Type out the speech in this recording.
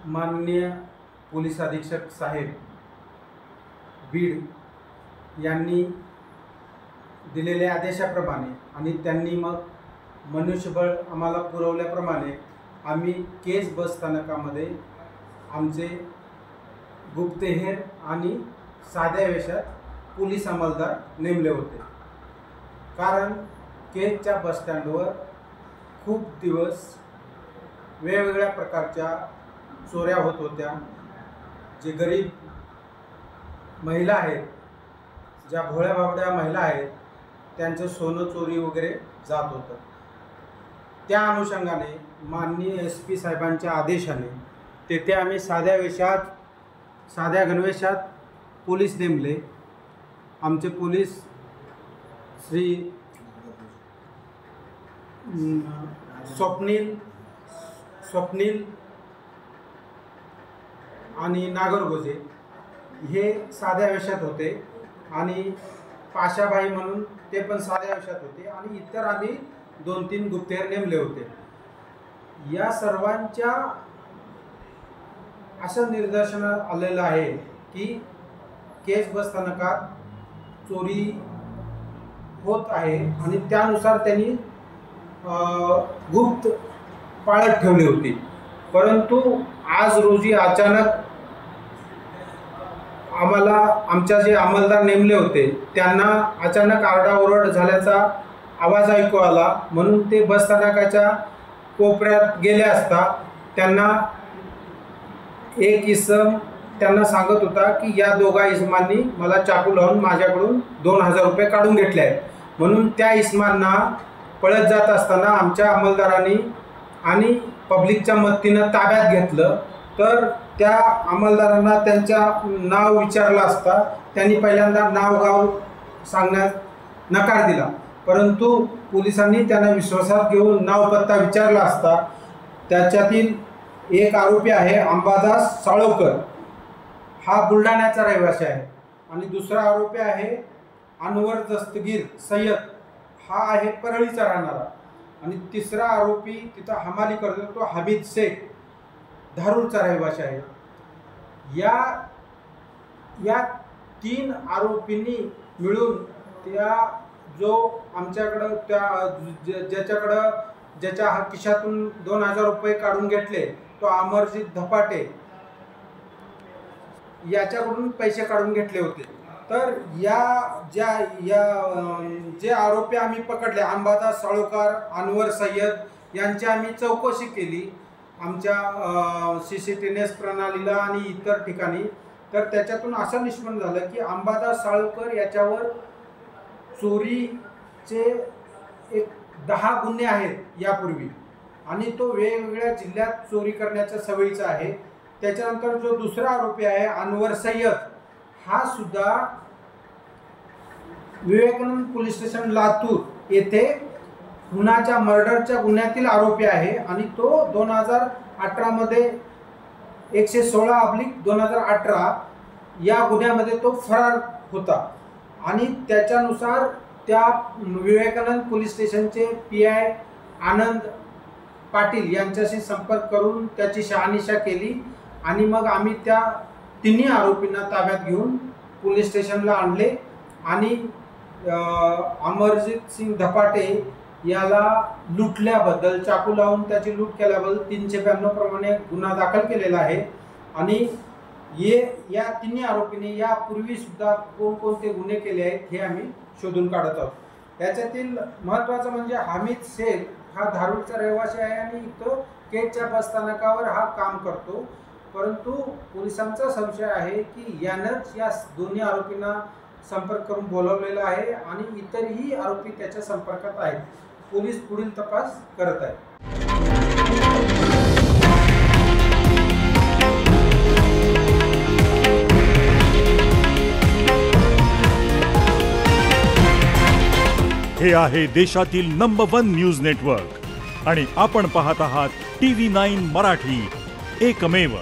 माननीय पोलीस अधीक्षक साहेब बीड यांनी दिलेल्या आदेशाप्रमाणे आणि त्यांनी मग मनुष्यबळ आम्हाला पुरवल्याप्रमाणे आम्ही केज बस स्थानकामध्ये आमचे गुप्तहेर आणि साध्या वेशात पोलीस अंमलदार नेमले होते। कारण केजच्या बसस्टँडवर खूप दिवस वेगवेगळ्या प्रकारच्या चोऱ्या होत होत्या। जे गरीब महिला आहेत, ज्या भोळ्या भाबड्या महिला आहेत, त्यांचं सोनं चोरी वगैरे जात होतं। त्या अनुषंगाने माननीय SP साहेबांच्या आदेशाने तेथे आम्ही साध्या गणवेशात पोलीस नेमले। आमचे पोलीस श्री स्वप्नील आणि नागरगोजे हे साध्या वेशात होते आणि पाशाबाई म्हणून ते पण साध्या वेशात होते आणि इतर आम्ही 2-3 गुप्तहेर नेमले होते। या सर्वांच्या असं निदर्शनास आलेलं आहे की केज बस स्थानकात चोरी होत आहे आणि त्यानुसार त्यांनी गुप्त पाळत ठेवली होती। परंतु आज रोजी अचानक आम्हाला आमच्या जे अंमलदार नेमले होते त्यांना अचानक आरडाओरड झाल्याचा आवाज ऐकू आला, म्हणून ते बस स्थानकाच्या कोपऱ्यात गेले असता त्यांना एक इसम त्यांना सांगत होता की या दोघा इसमांनी मला चाकू लावून माझ्याकडून 2000 रुपये काढून घेतले आहेत। म्हणून त्या इसमांना पळत जात असताना आमच्या अंमलदारांनी आणि पब्लिकच्या मदतीनं ताब्यात घेतलं। तर त्या अंमलदारांना त्यांच्या नाव विचारलं असता त्यांनी पहिल्यांदा नाव गाव सांगण्यास नकार दिला, परंतु पोलिसांनी त्यांना विश्वासात घेऊन नाव पत्ता विचारला असता त्याच्यातील एक आरोपी आहे अंबादास साळोकर, हा बुलढाण्याचा रहिवासी आहे, आणि दुसरा आरोपी आहे अनवर दस्तगीर सय्यद, हा आहे परळीचा राहणारा, आणि तिसरा आरोपी तिथं हमाली करतो तो हमीद शेख धारूरचा रहिवासी आहे। या 3 आरोपींनी मिळून त्या जो आमच्याकडं ज्याच्या खिशातून 2000 रुपये काढून घेतले तो अमरजीत धपाटे याच्याकडून पैसे काढून घेतले होते। तर जे आरोपी आम्ही पकडले अंबादास साळोकर, अनवर सय्यद यांची आम्ही चौकशी केली आमच्या CCTV प्रणालीला आणि इतर ठिकाणी। तर त्याच्यातून असं निष्पन्न झालं की अंबादास साळोकर याच्यावर चोरीचे एक 10 गुन्हे आहेत यापूर्वी, आणि तो वेगवेगळ्या जिल्ह्यात चोरी करण्याच्या सवयीचा आहे। त्याच्यानंतर जो दुसरा आरोपी आहे अनवर सय्यद, हा सुद्धा विवेकानंद पोलीस स्टेशन लातूर येथे खुनाच्या मर्डरच्या गुन्ह्यातील आरोपी आहे, आणि तो 2018 मध्ये 116/2018 या गुन्ह्यामध्ये तो फरार होता। आणि त्याच्यानुसार त्या विवेकानंद पोलीस स्टेशनचे PI आनंद पाटील यांच्याशी संपर्क करून त्याची शहानिशा केली, आणि मग आम्ही त्या 3 आरोपींना ताब्यात घेऊन पोलीस स्टेशनला आणले आणि अमरजीत सिंग धपाटे याला लुटल्याबद्दल, चाकू लावून त्याची लूट केल्याबद्दल 392 प्रमाणे गुन्हा दाखल केलेला आहे। आणि या 3 आरोपींनी यापूर्वी सुद्धा कोणकोणते गुन्हे केले आहेत हे आम्ही शोधून काढत आहोत। याच्यातील महत्त्वाचं म्हणजे हमीद शेख हा धारूरचा रहिवासी आहे आणि तो केजच्या बसस्थानकावर हा काम करतो, परंतु पोलिसांचा संशय आहे की यानंच या दोन्ही आरोपींना संपर्क करून बोलावलेला आहे आणि इतरही आरोपी त्याच्या संपर्कात आहेत। पोलीस पुढील तपास करत आहेत। हे आहे देशातील नंबर 1 न्यूज नेटवर्क आणि आपण पाहत आहात TV9 मराठी, एकमेव।